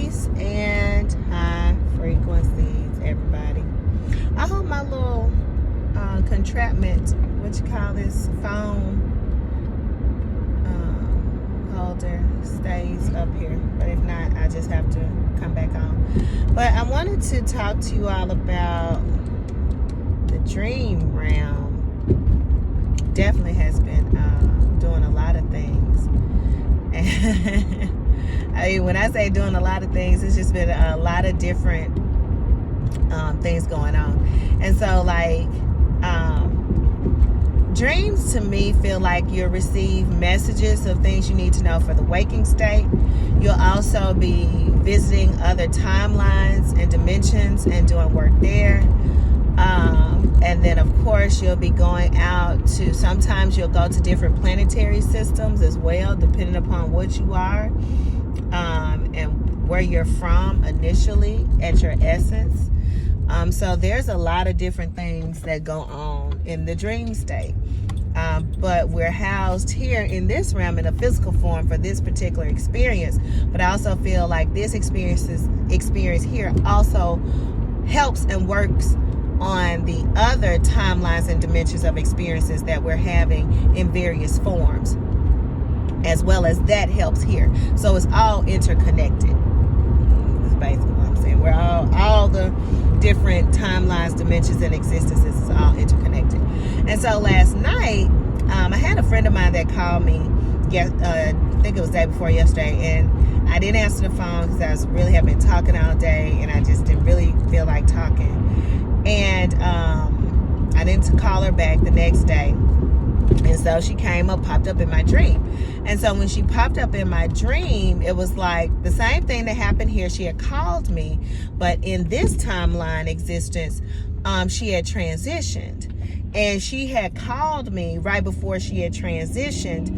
peace, and high frequencies, everybody. I hope my little contraption, what you call this, phone holder stays up here. But if not, I just have to come back on. But I wanted to talk to you all about the dream realm. Definitely has been doing a lot of things. And I mean, when I say doing a lot of things, it's just been a lot of different things going on. And so, like, dreams to me feel like you'll receive messages of things you need to know for the waking state. You'll also be visiting other timelines and dimensions and doing work there. And then, of course, you'll be going out to, sometimes you'll go to different planetary systems as well, depending upon what you are and where you're from initially at your essence. So there's a lot of different things that go on in the dream state. But we're housed here in this realm in a physical form for this particular experience. But I also feel like this experience here also helps and works on the other timelines and dimensions of experiences that we're having in various forms, as well as that helps here. So it's all interconnected. That's basically what I'm saying. We're all the different timelines, dimensions, and existences is all interconnected. And so last night, I had a friend of mine that called me, I think it was the day before yesterday, and I didn't answer the phone because I really have been talking all day, and I just didn't really feel like talking. And I didn't call her back the next day. And so she popped up in my dream. And so when she popped up in my dream, it was like the same thing that happened here. She had called me, but in this timeline existence, she had transitioned. And she had called me right before she had transitioned.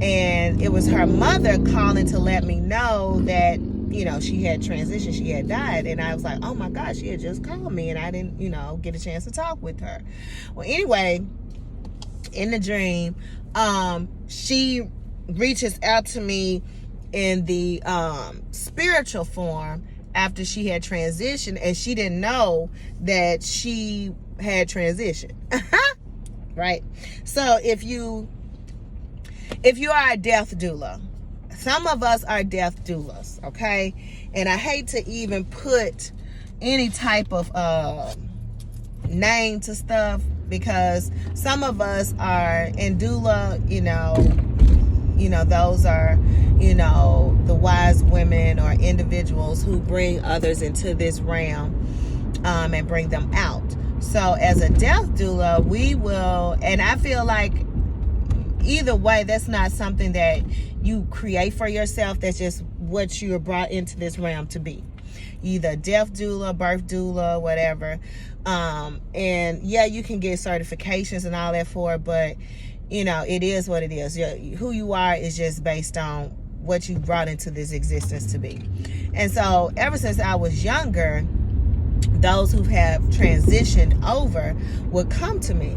And it was her mother calling to let me know that, you know, she had transitioned, she had died. And I was like, oh my gosh, she had just called me and I didn't, get a chance to talk with her. Well, anyway, in the dream, she reaches out to me in the spiritual form after she had transitioned, and she didn't know that she had transitioned. Right? So if you are a death doula, some of us are death doulas, okay? And I hate to even put any type of name to stuff, because some of us are in doula, those are, the wise women or individuals who bring others into this realm and bring them out. So as a death doula, we will, and I feel like either way, that's not something that you create for yourself. That's just what you are brought into this realm to be. Either death doula, birth doula, whatever. And yeah, you can get certifications and all that for it, but it is what it is. Who you are is just based on what you brought into this existence to be. And so ever since I was younger, those who have transitioned over would come to me.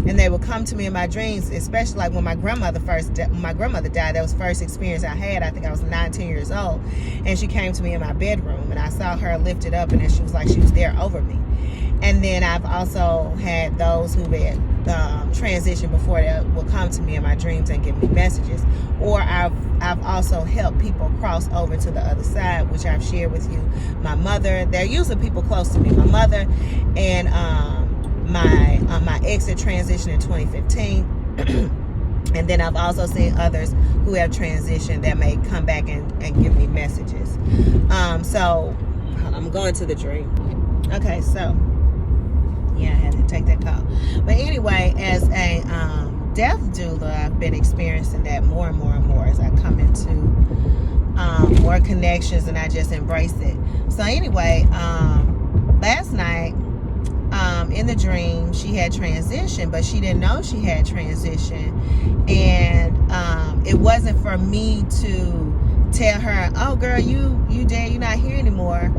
And they would come to me in my dreams, especially like when my grandmother died. That was the first experience I had. I think I was 19 years old. And she came to me in my bedroom, and I saw her lifted up, and then she was like she was there over me. And then I've also had those who had transitioned before that will come to me in my dreams and give me messages. Or I've also helped people cross over to the other side, which I've shared with you. My mother, they're usually people close to me. My mother and my ex had transitioned in 2015. And then I've also seen others who have transitioned that may come back and give me messages. So I'm going to the dream. Okay, so yeah, I had to take that call. But anyway, as a death doula, I've been experiencing that more and more and more as I come into more connections, and I just embrace it. So anyway, last night, in the dream, she had transitioned, but she didn't know she had transitioned. And it wasn't for me to tell her, oh girl, you dead, you're not here anymore.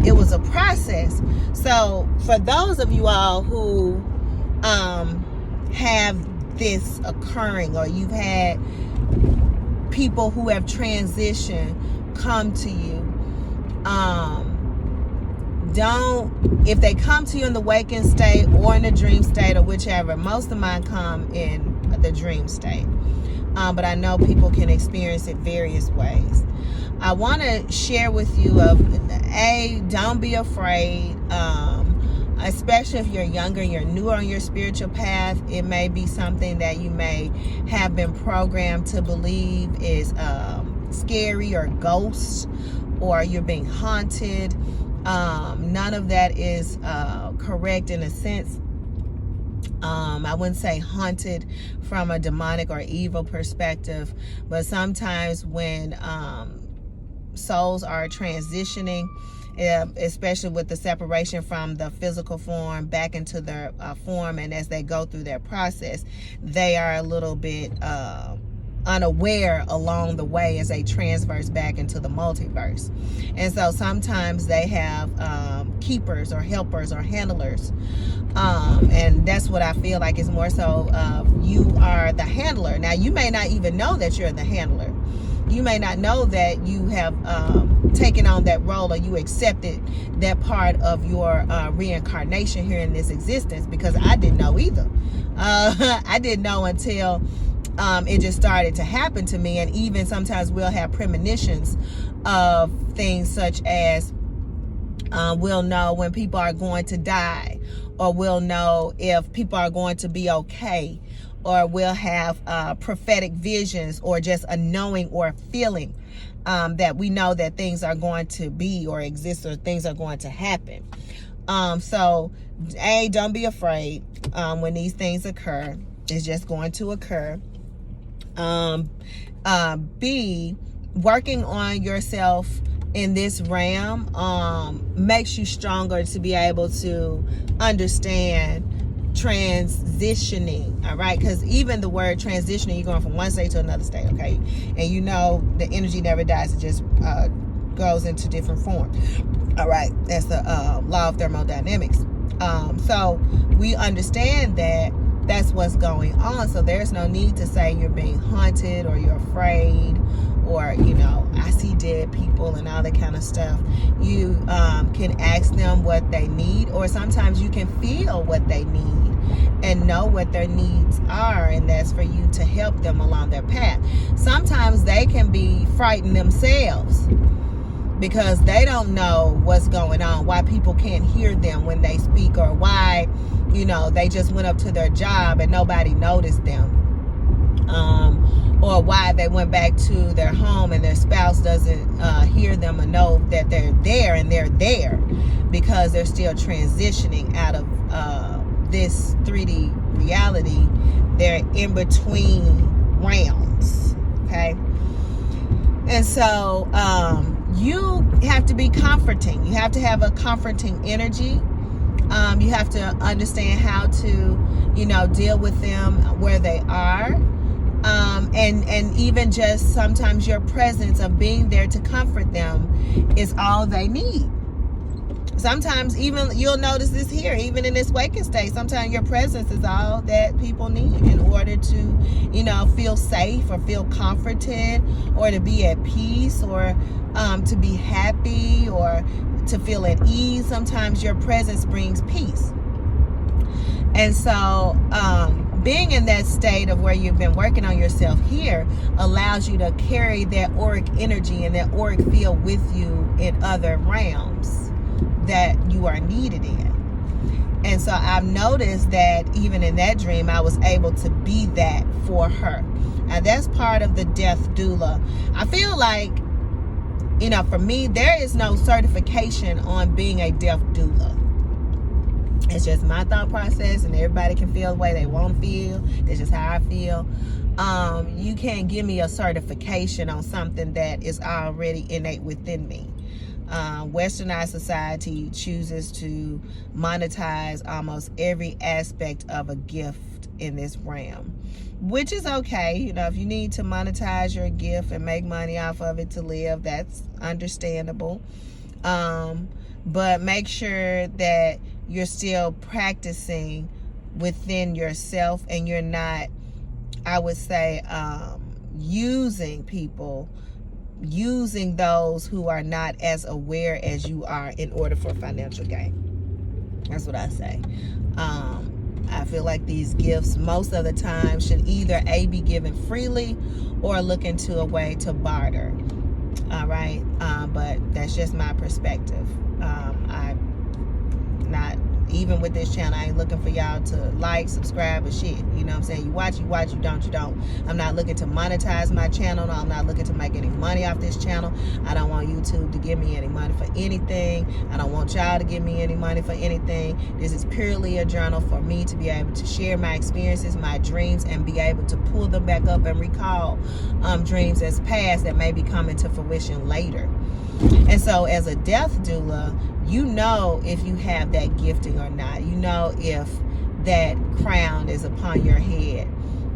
It was a process. So for those of you all who have this occurring, or you've had people who have transitioned come to you, If they come to you in the waking state or in the dream state or whichever, most of mine come in the dream state. But I know people can experience it various ways. I want to share with you don't be afraid, especially if you're younger and you're newer on your spiritual path. It may be something that you may have been programmed to believe is scary or ghosts, or you're being haunted. None of that is correct in a sense. I wouldn't say haunted from a demonic or evil perspective, but sometimes when souls are transitioning, especially with the separation from the physical form back into their form, and as they go through their process, they are a little bit unaware along the way as they transverse back into the multiverse. And so sometimes they have keepers or helpers or handlers, and that's what I feel like is more so you are the handler. Now you may not even know that you're the handler. You may not know that you have taken on that role, or you accepted that part of your reincarnation here in this existence, because I didn't know either. I didn't know until it just started to happen to me. And even sometimes we'll have premonitions of things such as we'll know when people are going to die, or we'll know if people are going to be okay, or we'll have prophetic visions, or just a knowing or a feeling that we know that things are going to be or exist, or things are going to happen. So don't be afraid when these things occur. It's just going to occur. B, working on yourself in this realm makes you stronger to be able to understand transitioning. All right, because even the word transitioning, you're going from one state to another state. Okay, and you know the energy never dies, it just goes into different form. All right, that's the law of thermodynamics. So we understand that that's what's going on. So there's no need to say you're being haunted, or you're afraid, or I see dead people and all that kind of stuff. You can ask them what they need, or sometimes you can feel what they need and know what their needs are, and that's for you to help them along their path. Sometimes they can be frightened themselves because they don't know what's going on, why people can't hear them when they speak, or why they just went up to their job and nobody noticed them, or why they went back to their home and their spouse doesn't hear them or know that they're there, and they're there because they're still transitioning out of this 3D reality. They're in between realms. Okay, and so you have to be comforting. You have to have a comforting energy. You have to understand how to, deal with them where they are. And even just sometimes your presence of being there to comfort them is all they need. Sometimes even you'll notice this here, even in this waking state, sometimes your presence is all that people need in order to, feel safe, or feel comforted, or to be at peace, or to be happy, or to feel at ease. Sometimes your presence brings peace. And so being in that state of where you've been working on yourself here allows you to carry that auric energy and that auric field with you in other realms that you are needed in. And so I've noticed that even in that dream, I was able to be that for her. And that's part of the death doula. I feel like, for me, there is no certification on being a death doula. It's just my thought process, and everybody can feel the way they want to feel. It's just how I feel. You can't give me a certification on something that is already innate within me. Westernized society chooses to monetize almost every aspect of a gift in this realm, which is okay. If you need to monetize your gift and make money off of it to live, that's understandable. But make sure that you're still practicing within yourself, and you're not, I would say, using people using those who are not as aware as you are in order for financial gain. That's what I say. I feel like these gifts most of the time should either A, be given freely, or look into a way to barter. All right, but that's just my perspective. I'm not, even with this channel, I ain't looking for y'all to like, subscribe, or shit. You know what I'm saying? You watch, you don't. I'm not looking to monetize my channel. No, I'm not looking to make any money off this channel. I don't want YouTube to give me any money for anything. I don't want y'all to give me any money for anything. This is purely a journal for me to be able to share my experiences, my dreams, and be able to pull them back up and recall dreams as past that may be coming to fruition later. And so as a death doula, you know if you have that gifting or not. You know if that crown is upon your head,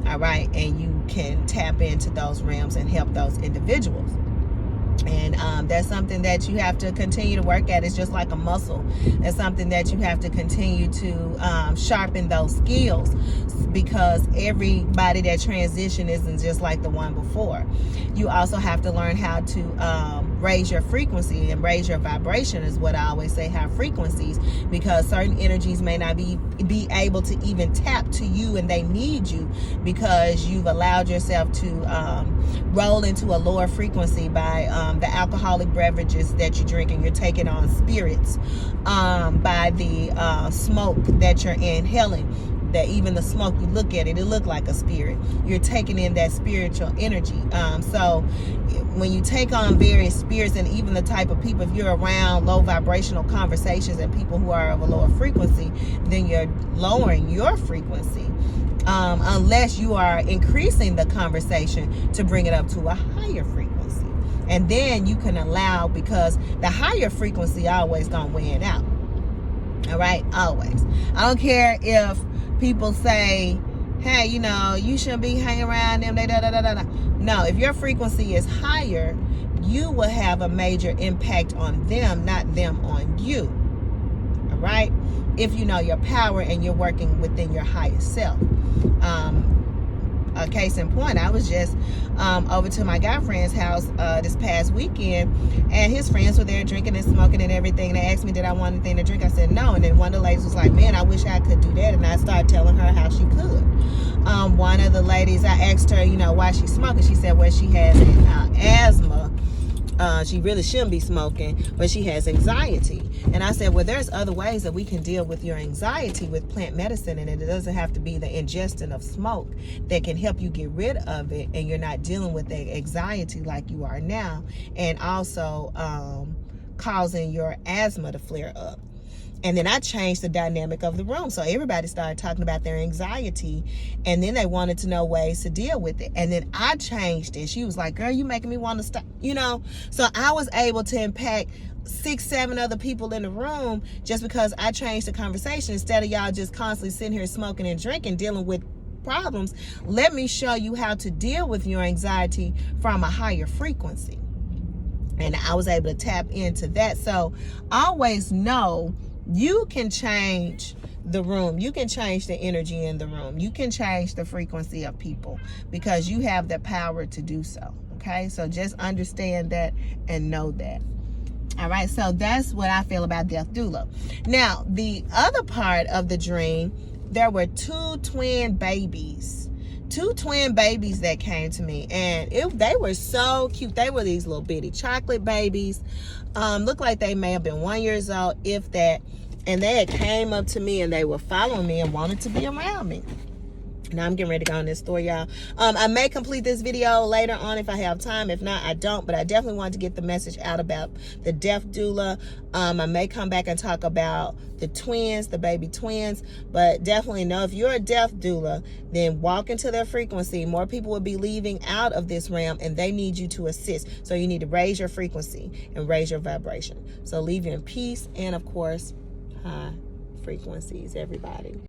all right? And you can tap into those realms and help those individuals. And that's something that you have to continue to work at. It's just like a muscle. It's something that you have to continue to sharpen those skills, because everybody that transition isn't just like the one before. You also have to learn how to raise your frequency and raise your vibration, is what I always say, high frequencies, because certain energies may not be able to even tap to you, and they need you because you've allowed yourself to roll into a lower frequency by the alcoholic beverages that you drink, and you're taking on spirits by the smoke that you're inhaling. That even the smoke, you look at it, it look like a spirit. You're taking in that spiritual energy. So when you take on various spirits, and even the type of people, if you're around low vibrational conversations and people who are of a lower frequency, then you're lowering your frequency. Unless you are increasing the conversation to bring it up to a higher frequency. And then you can allow, because the higher frequency always gonna win out. All right, always. I don't care if people say, hey, you know, you shouldn't be hanging around them. No, if your frequency is higher, you will have a major impact on them, not them on you. All right? If you know your power and you're working within your highest self. A case in point, I was just over to my guy friend's house this past weekend, and his friends were there drinking and smoking and everything. They asked me, did I want anything to drink? I said no. And then one of the ladies was like, man, I wish I could do that. And I started telling her how she could. One of the ladies, I asked her, you know, why she's smoking. She said, well, she has asthma. She really shouldn't be smoking, but she has anxiety. And I said, well, there's other ways that we can deal with your anxiety with plant medicine, and it doesn't have to be the ingestion of smoke that can help you get rid of it, and you're not dealing with the anxiety like you are now, and also causing your asthma to flare up. And then I changed the dynamic of the room. So everybody started talking about their anxiety, and then they wanted to know ways to deal with it. And then I changed it. She was like, girl, you making me want to stop, you know? So I was able to impact 6, 7 other people in the room just because I changed the conversation. Instead of y'all just constantly sitting here smoking and drinking, dealing with problems, let me show you how to deal with your anxiety from a higher frequency. And I was able to tap into that. So always know you can change the room. You can change the energy in the room. You can change the frequency of people because you have the power to do so. Okay, so just understand that and know that. All right, so that's what I feel about Death Doula. Now, the other part of the dream, there were 2 twin babies. 2 twin babies that came to me, and they were so cute. They were these little bitty chocolate babies. Looked like they may have been 1 year old, if that. And they had came up to me, and they were following me and wanted to be around me. Now I'm getting ready to go on this story, y'all. I may complete this video later on if I have time. If not, I don't. But I definitely want to get the message out about the Death Doula. I may come back and talk about the twins, the baby twins. But definitely know if you're a Death Doula, then walk into their frequency. More people will be leaving out of this realm, and they need you to assist. So you need to raise your frequency and raise your vibration. So leave you in peace and, of course, high frequencies, everybody.